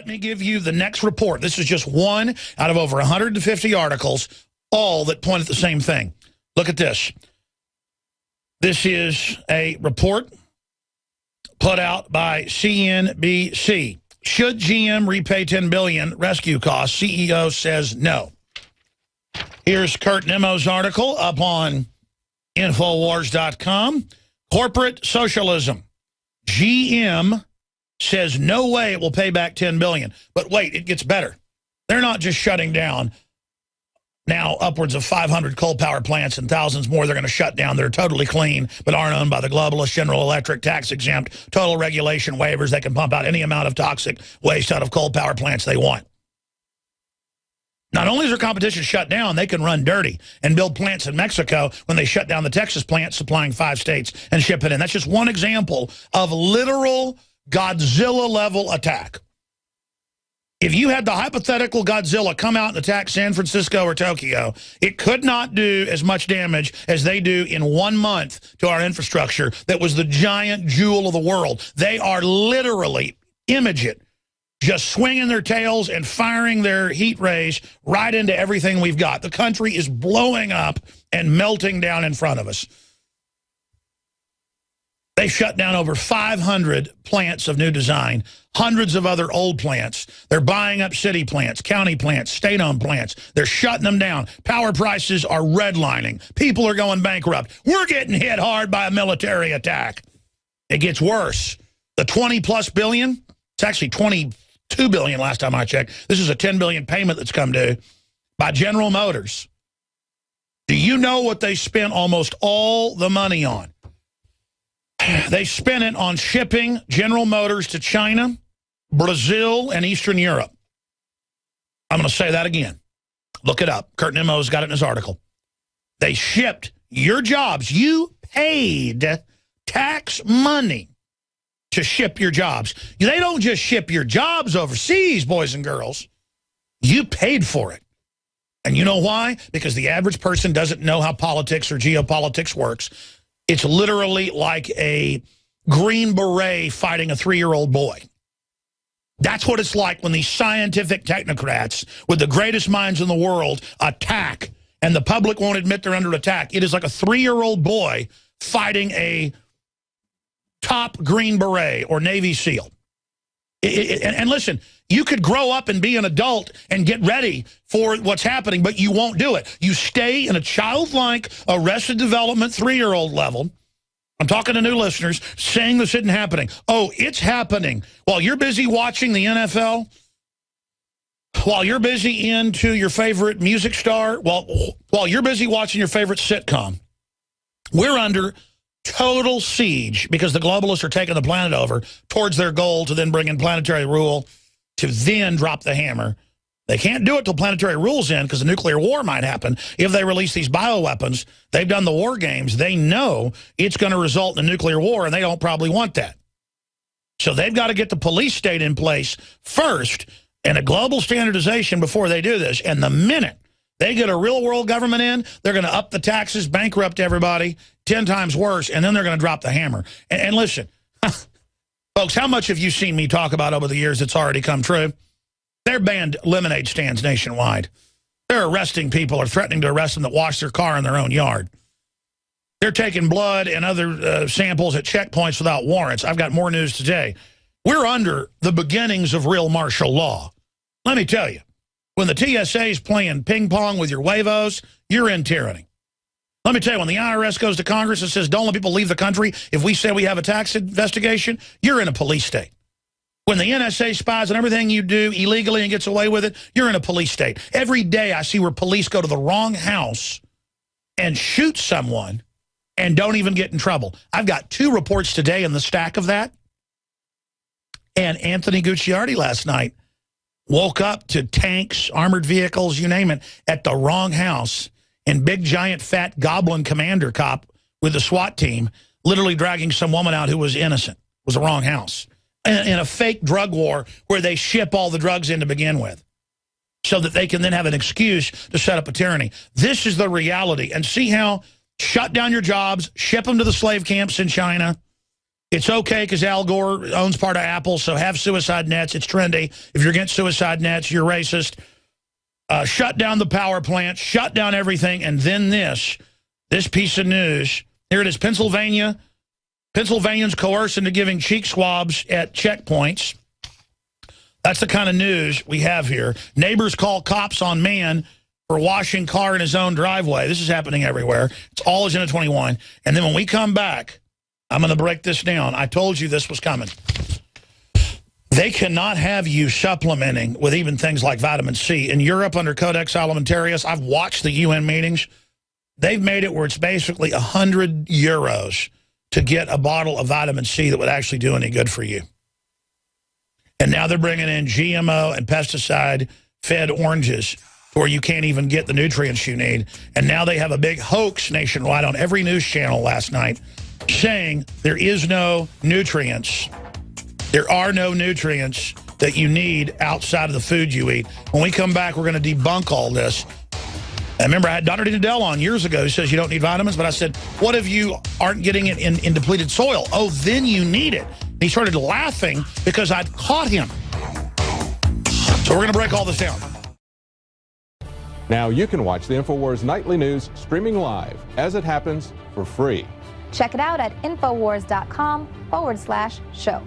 Let me give you the next report. This is just one out of over 150 articles, all that point at the same thing. Look at this. This is a report put out by CNBC. Should GM repay $10 billion rescue costs? CEO says no. Here's Kurt Nemo's article up on INFOWARS.com. Corporate socialism. GM says no way it will pay back $10 billion. But wait, it gets better. They're not just shutting down now upwards of 500 coal power plants and thousands more they're going to shut down. They're totally clean, but aren't owned by the globalists, General Electric, tax exempt, total regulation waivers. They can pump out any amount of toxic waste out of coal power plants they want. Not only is their competition shut down, they can run dirty and build plants in Mexico when they shut down the Texas plant supplying 5 states and ship it in. That's just one example of literal Godzilla-level attack. If you had the hypothetical Godzilla come out and attack San Francisco or Tokyo, it could not do as much damage as they do in 1 month to our infrastructure that was the giant jewel of the world. They are literally, image it, just swinging their tails and firing their heat rays right into everything we've got. The country is blowing up and melting down in front of us. They shut down over 500 plants of new design, hundreds of other old plants. They're buying up city plants, county plants, state-owned plants. They're shutting them down. Power prices are redlining. People are going bankrupt. We're getting hit hard by a military attack. It gets worse. The 20+ billion, it's actually 22 billion last time I checked. This is a 10 billion payment that's come due by General Motors. Do you know what they spent almost all the money on? They spent it on shipping General Motors to China, Brazil, and Eastern Europe. I'm going to say that again. Look it up. Kurt Nemo's got it in his article. They shipped your jobs. You paid tax money to ship your jobs. They don't just ship your jobs overseas, boys and girls. You paid for it. And you know why? Because the average person doesn't know how politics or geopolitics works. It's literally like a Green Beret fighting a 3-year-old boy. That's what it's like when these scientific technocrats with the greatest minds in the world attack, and the public won't admit they're under attack. It is like a 3-year-old boy fighting a top Green Beret or Navy SEAL. And listen, you could grow up and be an adult and get ready for what's happening, but you won't do it. You stay in a childlike Arrested Development 3-year-old level. I'm talking to new listeners saying this isn't happening. Oh, it's happening. While you're busy watching the NFL, while you're busy into your favorite music star, while you're busy watching your favorite sitcom, we're under total siege because the globalists are taking the planet over towards their goal to then bring in planetary rule to then drop the hammer. They can't do it till planetary rule's in because a nuclear war might happen if they release these bioweapons. They've done the war games. They know it's going to result in a nuclear war, and they don't probably want that. So they've got to get the police state in place first and a global standardization before they do this. And the minute they get a real-world government in, they're going to up the taxes, bankrupt everybody, 10 times worse, and then they're going to drop the hammer. And listen, folks, how much have you seen me talk about over the years that's already come true? They're banned lemonade stands nationwide. They're arresting people or threatening to arrest them that wash their car in their own yard. They're taking blood and other samples at checkpoints without warrants. I've got more news today. We're under the beginnings of real martial law. Let me tell you. When the TSA is playing ping pong with your huevos, you're in tyranny. Let me tell you, when the IRS goes to Congress and says, don't let people leave the country if we say we have a tax investigation, you're in a police state. When the NSA spies on everything you do illegally and gets away with it, you're in a police state. Every day I see where police go to the wrong house and shoot someone and don't even get in trouble. I've got 2 reports today in the stack of that. And Anthony Gucciardi last night woke up to tanks, armored vehicles, you name it, at the wrong house. And big, giant, fat goblin commander cop with the SWAT team literally dragging some woman out who was innocent. It was the wrong house. In a fake drug war where they ship all the drugs in to begin with so that they can then have an excuse to set up a tyranny. This is the reality. And see how shut down your jobs, ship them to the slave camps in China, It's okay because Al Gore owns part of Apple, so have suicide nets. It's trendy. If you're against suicide nets, you're racist. Shut down the power plant, shut down everything, and then this piece of news. Here it is, Pennsylvania. Pennsylvanians coerced into giving cheek swabs at checkpoints. That's the kind of news we have here. Neighbors call cops on man for washing car in his own driveway. This is happening everywhere. It's all Agenda 21. And then when we come back, I'm going to break this down. I told you this was coming. They cannot have you supplementing with even things like vitamin C. In Europe, under Codex Alimentarius, I've watched the UN meetings. They've made it where it's basically 100 euros to get a bottle of vitamin C that would actually do any good for you. And now they're bringing in GMO and pesticide-fed oranges where you can't even get the nutrients you need. And now they have a big hoax nationwide on every news channel last night saying there is no nutrients. There are no nutrients that you need outside of the food you eat. When we come back, we're going to debunk all this. I remember I had Dr. Nadell on years ago who says you don't need vitamins, but I said, what if you aren't getting it in depleted soil? Oh, then you need it. And he started laughing because I'd caught him. So we're going to break all this down. Now you can watch the INFOWARS Nightly News streaming live as it happens for free. Check it out at INFOWARS.com/show.